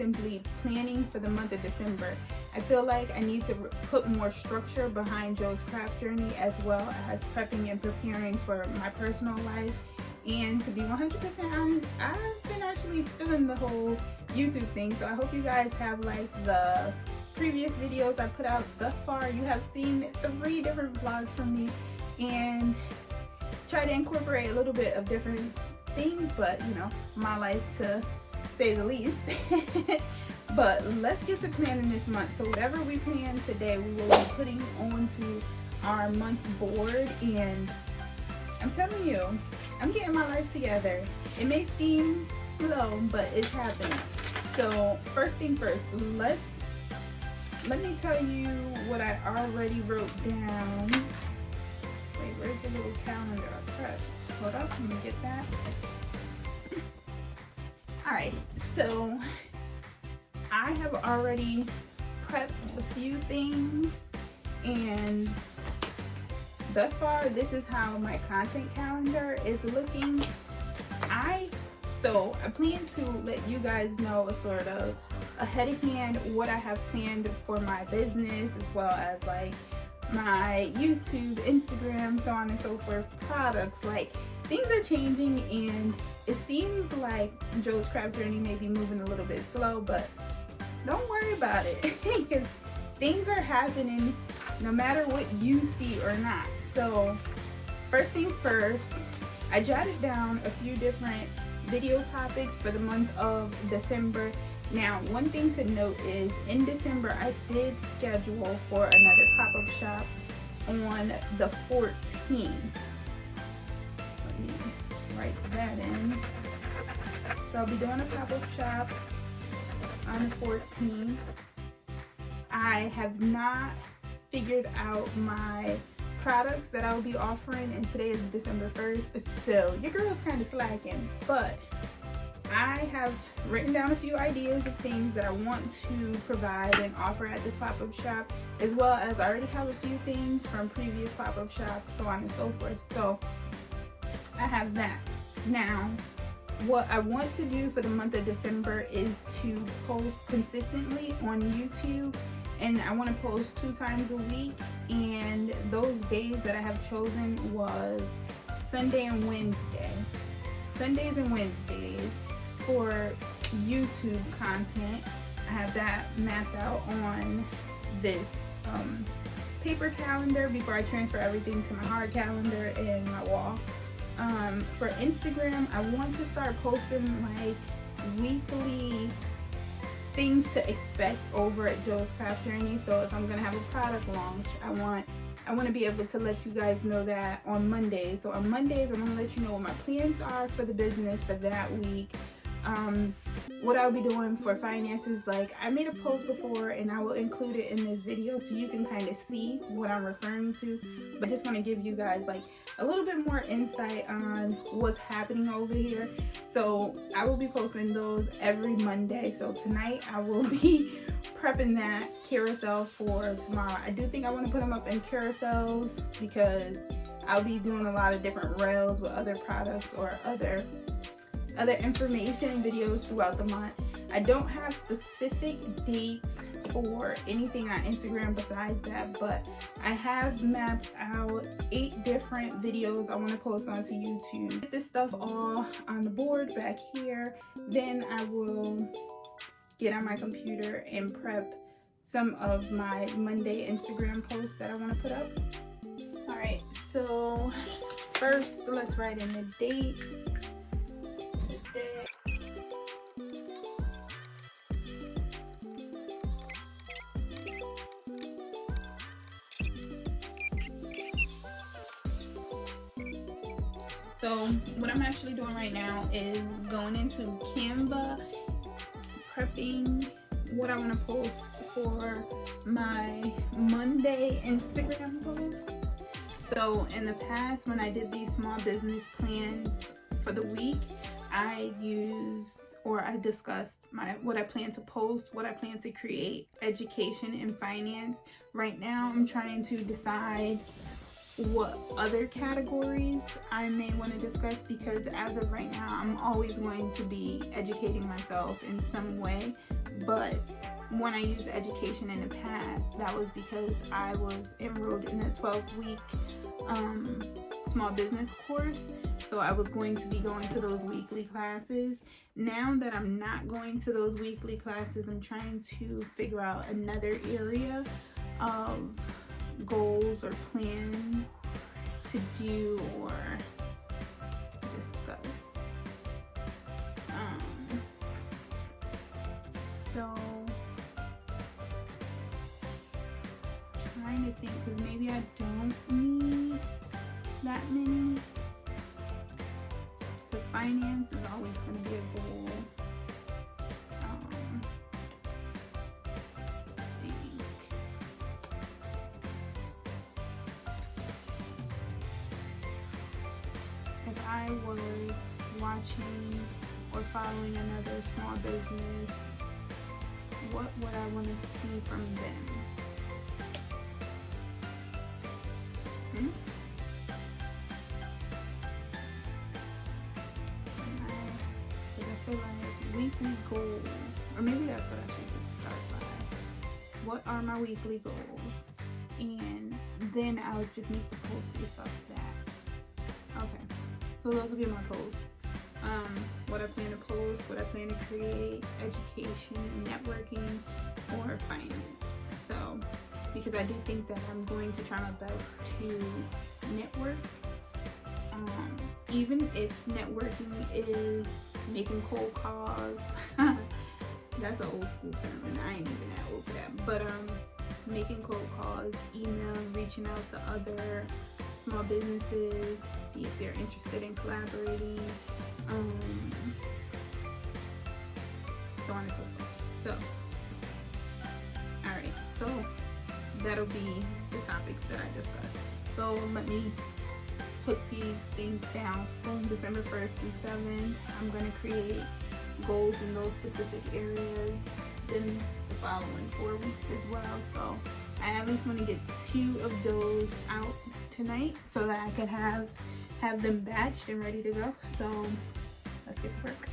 simply planning for the month of December. I feel like I need to put more structure behind Joe's craft journey, as well as prepping and preparing for my personal life. And to be 100% honest, I've been actually feeling the whole YouTube thing. So I hope you guys have liked the previous videos I put out thus far. You have seen 3 different vlogs from me, and try to incorporate a little bit of different things, but you know, my life to say the least. But let's get to planning this month. So whatever we plan today, we will be putting onto our month board, and I'm telling you, I'm getting my life together. It may seem slow, but it's happening. So first thing first, let me tell you what I already wrote down. Wait, where's the little calendar I prepped? Hold up, let me get that. Alright, so I have already prepped a few things, and thus far this is how my content calendar is looking. So I plan to let you guys know sort of ahead of hand what I have planned for my business, as well as like my YouTube, Instagram, so on and so forth, products. Like, things are changing, and it seems like Joe's craft journey may be moving a little bit slow, but don't worry about it because things are happening no matter what you see or not. So first thing first, I jotted down a few different video topics for the month of December. Now, one thing to note is in December I did schedule for another pop-up shop on the 14th. Let me write that in. So I'll be doing a pop-up shop on the 14th. I have not figured out my products that I'll be offering, and today is December 1st, so your girl's kind of slacking, but I have written down a few ideas of things that I want to provide and offer at this pop-up shop, as well as I already have a few things from previous pop-up shops, so on and so forth. So I have that. Now, what I want to do for the month of December is to post consistently on YouTube, and I want to post 2 times a week, and those days that I have chosen was Sunday and Wednesday. Sundays and Wednesdays for YouTube content. I have that mapped out on this paper calendar before I transfer everything to my hard calendar and my wall. For Instagram, I want to start posting like weekly things to expect over at Joe's Craft Journey. So if I'm gonna have a product launch, I want to be able to let you guys know that on Mondays. So on Mondays, I'm gonna let you know what my plans are for the business for that week. What I'll be doing for finances, like I made a post before and I will include it in this video so you can kind of see what I'm referring to, but just want to give you guys like a little bit more insight on what's happening over here. So I will be posting those every Monday. So tonight I will be prepping that carousel for tomorrow. I do think I want to put them up in carousels because I'll be doing a lot of different rails with other products or other information videos throughout the month. I don't have specific dates for anything on Instagram besides that, but I have mapped out 8 different videos I want to post onto YouTube. Get this stuff all on the board back here, then I will get on my computer and prep some of my Monday Instagram posts that I want to put up. Alright, so first let's write in the dates. So what I'm actually doing right now is going into Canva, prepping what I want to post for my Monday Instagram post. So in the past, when I did these small business plans for the week, I discussed what I plan to post, what I plan to create, education and finance. Right now I'm trying to decide what other categories I may want to discuss, because as of right now I'm always going to be educating myself in some way, But when I used education in the past, that was because I was enrolled in a 12-week small business course. So I was going to be going to those weekly classes. Now that I'm not going to those weekly classes, I'm trying to figure out another area of goals or plans to do or discuss. So trying to think, because maybe I don't need that many, because finance is always going to be a goal. If I was watching or following another small business, what would I want to see from them? I feel like weekly goals, or maybe that's what I should just start by. What are my weekly goals? And then I would just make the post based off of that. Okay, so those will be my posts. What I plan to post, what I plan to create, education, networking, or finance. So, because I do think that I'm going to try my best to network. Even if networking is making cold calls, that's an old school term and I ain't even that old for that, but making cold calls, email, reaching out to other small businesses, see if they're interested in collaborating, so on and so forth. So, alright, so that'll be the topics that I discussed. So let me put these things down. From December 1st through 7th, I'm going to create goals in those specific areas. Then the following 4 weeks as well. So I at least want to get 2 of those out tonight so that I can have them batched and ready to go. So let's get to work.